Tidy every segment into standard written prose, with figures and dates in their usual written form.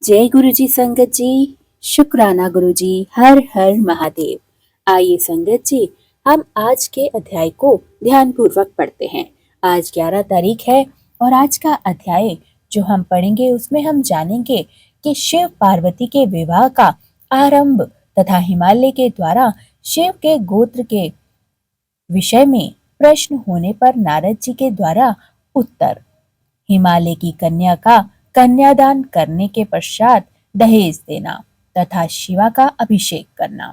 जय गुरु जी संगत जी। शुक्राना गुरु जी। हर हर महादेव। आइए संगत जी, हम आज के अध्याय को ध्यान पूर्वक पढ़ते हैं। आज 11 तारीख है और आज का अध्याय जो हम पढ़ेंगे उसमें हम जानेंगे कि शिव पार्वती के विवाह का आरंभ तथा हिमालय के द्वारा शिव के गोत्र के विषय में प्रश्न होने पर नारद जी के द्वारा उत्तर, हिमालय की कन्या का कन्यादान करने के पश्चात दहेज देना तथा शिवा का अभिषेक करना।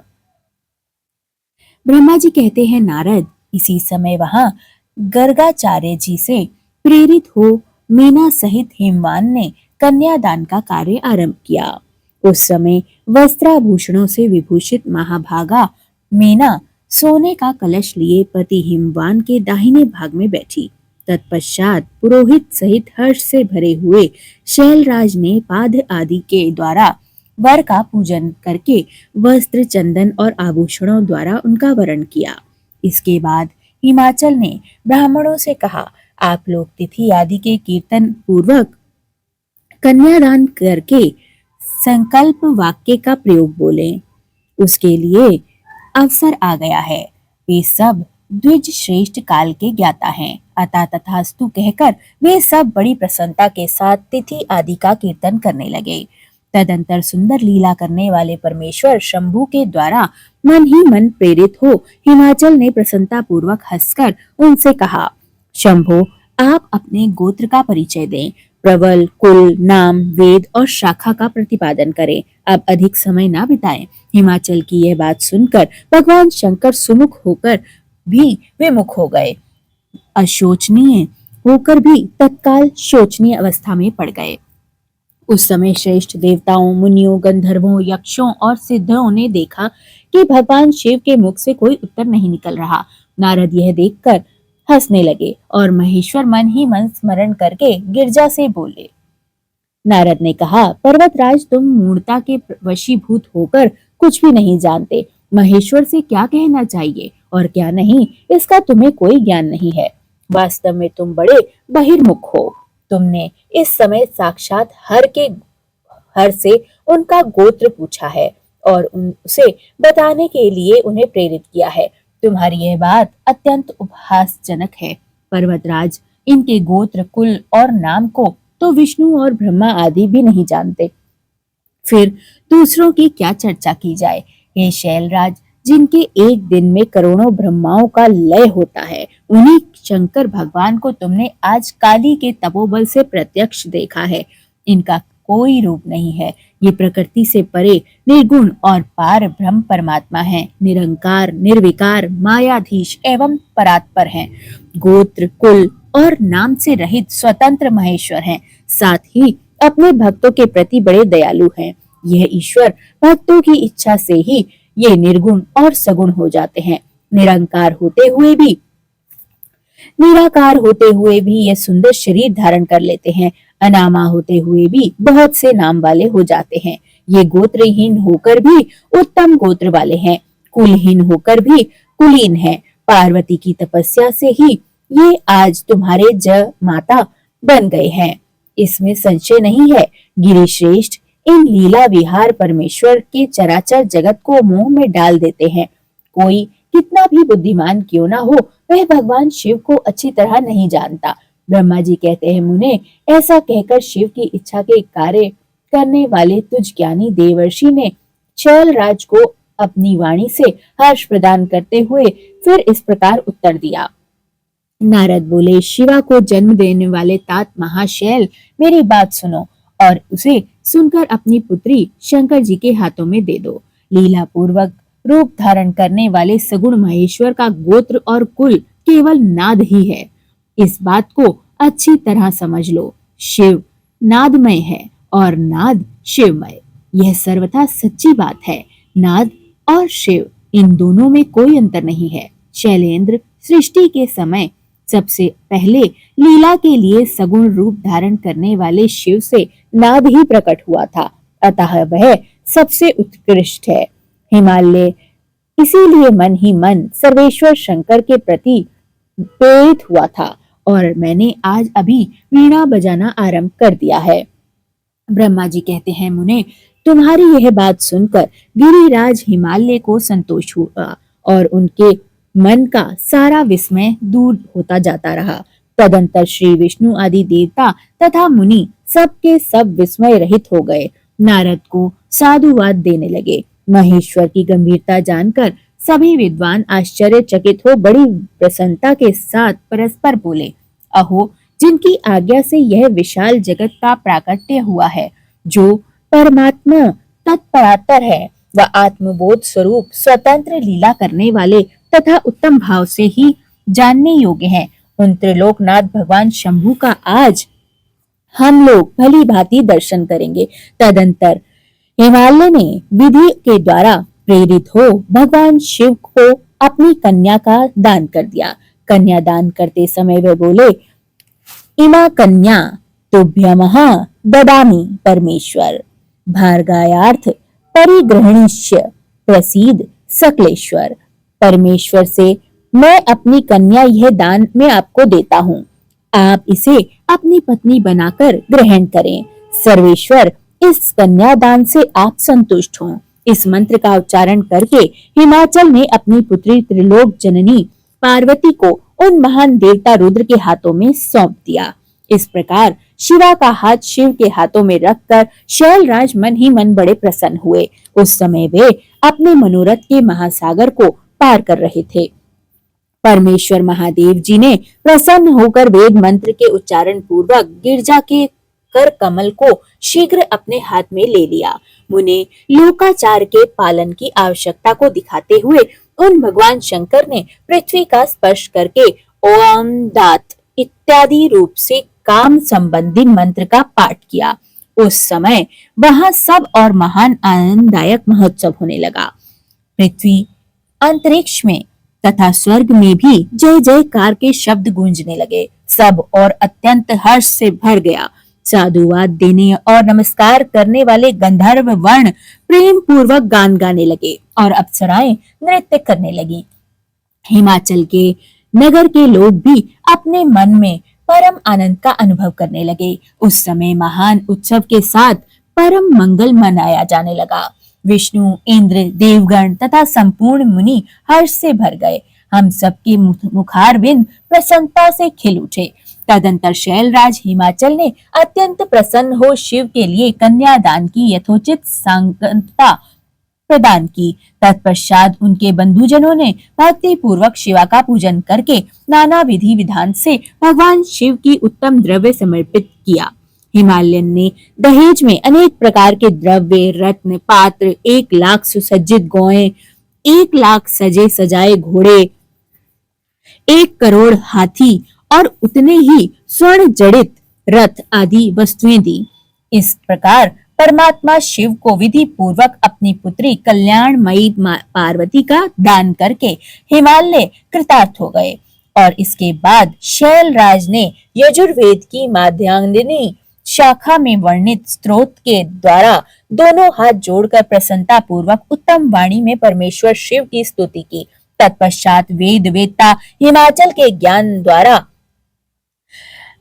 ब्रह्मा जी कहते हैं, नारद, इसी समय वहां गर्गाचार्य जी से प्रेरित हो मीना सहित हिमवान ने कन्यादान का कार्य आरंभ किया। उस समय वस्त्राभूषणों से विभूषित महाभागा मीना सोने का कलश लिए पति हिमवान के दाहिने भाग में बैठी। तत्पश्चात पुरोहित सहित हर्ष से भरे हुए शैलराज ने पाद आदि के द्वारा वर का पूजन करके वस्त्र, चंदन और आभूषणों द्वारा उनका वरण किया। इसके बाद हिमाचल ने ब्राह्मणों से कहा, आप लोग तिथि आदि के कीर्तन पूर्वक कन्यादान करके संकल्प वाक्य का प्रयोग बोलें। उसके लिए अवसर आ गया है। वे सब द्विज श्रेष्ठ काल के ज्ञाता हैं। अतः तथास्तु कहकर वे सब बड़ी प्रसन्नता के साथ तिथि आदि का कीर्तन करने लगे। तदंतर सुंदर लीला करने वाले परमेश्वर शंभु के द्वारा मन ही मन प्रेरित हो हिमाचल ने प्रसन्नता पूर्वक हंसकर उनसे कहा, शंभो, आप अपने गोत्र का परिचय दें, प्रबल, कुल, नाम, वेद और शाखा का प्रतिपादन करें। अब अधिक समय ना बिताएं। हिमाचल की यह बात सुनकर भगवान शंकर सुमुख होकर भी विमुख हो गए। अशोचनीय होकर भी तत्काल शोचनीय अवस्था में पड़ गए। उस समय श्रेष्ठ देवताओं, मुनियों, गंधर्वों, यक्षों और सिद्धों ने देखा कि भगवान शिव के मुख से कोई उत्तर नहीं निकल रहा। नारद यह देखकर हंसने लगे और महेश्वर मन ही मन स्मरण करके गिरजा से बोले। नारद ने कहा, पर्वतराज, तुम मूढ़ता के वशीभूत होकर कुछ भी नहीं जानते। महेश्वर से क्या कहना चाहिए और क्या नहीं, इसका तुम्हें कोई ज्ञान नहीं है। वास्तव में तुम बड़े बहिर्मुख हो। तुमने इस समय साक्षात हर से उनका गोत्र पूछा है और उसे बताने के लिए उन्हें प्रेरित किया है। तुम्हारी यह बात अत्यंत उपहासजनक है। पर्वतराज, इनके गोत्र, कुल और नाम को तो विष्णु और ब्रह्मा आदि भी नहीं जानते, फिर दूसरों की क्या चर्चा की जाए। हे शैलराज, जिनके एक दिन में करोड़ों ब्रह्माओं का लय होता है, उन्हीं शंकर भगवान को तुमने आज काली के तपोबल से प्रत्यक्ष देखा है। इनका कोई रूप नहीं है। ये प्रकृति से परे निर्गुण और पार ब्रह्म परमात्मा है। निरंकार, निर्विकार, मायाधीश एवं परात्पर हैं। गोत्र, कुल और नाम से रहित स्वतंत्र महेश्वर हैं। साथ ही अपने भक्तों के प्रति बड़े दयालु हैं। यह ईश्वर भक्तों की इच्छा से ही ये निर्गुण और सगुण हो जाते हैं। निरंकार होते हुए भी, निराकार होते हुए भी ये सुंदर शरीर धारण कर लेते हैं। अनामा होते हुए भी बहुत से नाम वाले हो जाते हैं। ये गोत्रहीन होकर भी उत्तम गोत्र वाले हैं। कुलहीन होकर भी कुलीन हैं। पार्वती की तपस्या से ही ये आज तुम्हारे ज माता बन गए हैं, इसमें संशय नहीं है। गिरिश्रेष्ठ, इन लीला विहार परमेश्वर के चराचर जगत को मोह में डाल देते हैं। कोई कितना भी बुद्धिमान क्यों ना हो, वह भगवान शिव को अच्छी तरह नहीं जानता। ब्रह्मा जी कहते हैं, मुने, ऐसा कहकर शिव की इच्छा के कार्य करने वाले तुझ ज्ञानी देवर्षि ने शैलराज को अपनी वाणी से हर्ष प्रदान करते हुए फिर इस प्रकार उत्तर दिया। नारद बोले, शिवा को जन्म देने वाले तात महाशैल, मेरी बात सुनो और उसे सुनकर अपनी पुत्री शंकर जी के हाथों में दे दो। लीला पूर्वक रूप धारण करने वाले सगुण महेश्वर का गोत्र और कुल केवल नाद ही है। इस बात को अच्छी तरह समझ लो। शिव नादमय है और नाद शिवमय। यह सर्वथा सच्ची बात है। नाद और शिव, इन दोनों में कोई अंतर नहीं है। शैलेंद्र, सृष्टि के समय सबसे पहले लीला के लिए सगुण रूप धारण करने वाले शिव से नाद ही प्रकट हुआ था, अतः वह सबसे उत्कृष्ट है। हिमालय इसीलिए मन ही मन सर्वेश्वर शंकर के प्रति प्रेरित हुआ था और मैंने आज अभी वीणा बजाना आरंभ कर दिया है। ब्रह्मा जी कहते हैं, मुने, तुम्हारी यह बात सुनकर गिरिराज हिमालय को संतोष हुआ और उनके मन का सारा विस्मय दूर होता जाता रहा। तदंतर श्री विष्णु आदि देवता तथा मुनि सबके सब विस्मय रहित हो गए। नारद को साधुवाद देने लगे। महेश्वर की गंभीरता जानकर सभी विद्वान आश्चर्यचकित हो बड़ी प्रसन्नता के साथ परस्पर बोले, अहो, जिनकी आज्ञा से यह विशाल जगत का प्राकट्य हुआ है, जो परमात्मा तत्परात्पर है, वह आत्मबोध स्वरूप स्वतंत्र लीला करने वाले तथा उत्तम भाव से ही जानने योग्य हैं। उन त्रिलोकनाथ भगवान शंभु का आज हम लोग भली भांति दर्शन करेंगे। तदंतर हिमालय ने विधि के द्वारा प्रेरित हो भगवान शिव को अपनी कन्या का दान कर दिया। कन्या दान करते समय वे बोले, इमा कन्या तुभ्यमः ददामि परमेश्वर, भार्गायार्थ परिग्रहणीष्य प्रसीद सकलेश्वर। परमेश्वर से मैं अपनी कन्या यह दान में आपको देता हूँ, आप इसे अपनी पत्नी बनाकर ग्रहण करें। सर्वेश्वर, इस कन्यादान से आप संतुष्ट हों। इस मंत्र का उच्चारण करके हिमाचल ने अपनी पुत्री त्रिलोक जननी पार्वती को उन महान देवता रुद्र के हाथों में सौंप दिया। इस प्रकार शिवा का हाथ शिव के हाथों में रखकर शैलराज मन ही मन बड़े प्रसन्न हुए। उस समय वे अपने मनोरथ के महासागर को पार कर रहे थे। परमेश्वर महादेव जी ने प्रसन्न होकर वेद मंत्र के उच्चारण पूर्वक गिरजा के कर कमल को शीघ्र अपने हाथ में ले लिया। मुने लोकाचार के पालन की आवश्यकता को दिखाते हुए उन भगवान शंकर ने पृथ्वी का स्पर्श करके ओम दात इत्यादि रूप से काम संबंधी मंत्र का पाठ किया। उस समय वहां सब और महान आनंददायक महोत्सव होने लगा। पृथ्वी, अंतरिक्ष में तथा स्वर्ग में भी जय जयकार के शब्द गूंजने लगे। सब और अत्यंत हर्ष से भर गया। साधुवाद देने और नमस्कार करने वाले गंधर्व वर्ण प्रेम पूर्वक गान गाने लगे और अप्सराएं नृत्य करने लगी। हिमाचल के नगर के लोग भी अपने मन में परम आनंद का अनुभव करने लगे। उस समय महान उत्सव के साथ परम मंगल मनाया जाने लगा। विष्णु, इंद्र, देवगण तथा संपूर्ण मुनि हर्ष से भर गए। हम सबके मुखारविंद प्रसन्नता से खिल उठे। तदंतर शैलराज हिमाचल ने अत्यंत प्रसन्न हो शिव के लिए कन्यादान की यथोचित सांगता प्रदान की। तत्पश्चात उनके बंधुजनों ने भक्ति पूर्वक शिवा का पूजन करके नाना विधि विधान से भगवान शिव की उत्तम द्रव्य समर्पित किया। हिमालयन ने दहेज में अनेक प्रकार के द्रव्य, रत्न, पात्र, 1,00,000 सुसज्जित गौएं, 1,00,000 सजे सजाए घोड़े, 1 करोड़ हाथी और उतने ही स्वर्ण जड़ित रथ आदि वस्तुएं दी। इस प्रकार परमात्मा शिव को विधि पूर्वक अपनी पुत्री कल्याणमयी पार्वती का दान करके हिमालय कृतार्थ हो गए। और इसके बाद शैलराज ने यजुर्वेद की माध्यान्हिनी शाखा में वर्णित स्तोत्र के द्वारा दोनों हाथ जोड़कर प्रसन्नता पूर्वक उत्तम वाणी में परमेश्वर शिव की स्तुति की। तत्पश्चात वेद वेत्ता हिमाचल के ज्ञान द्वारा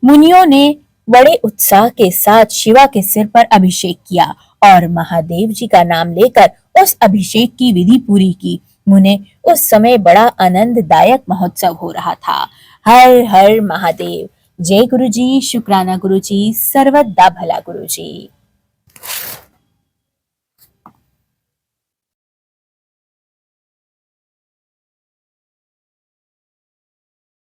मुनियों ने बड़े उत्साह के साथ शिवा के सिर पर अभिषेक किया और महादेव जी का नाम लेकर उस अभिषेक की विधि पूरी की। मुने उस समय बड़ा आनंददायक महोत्सव हो रहा था। हर हर महादेव। जय गुरु जी, शुक्राना गुरु जी, सर्वदा भला गुरु जी।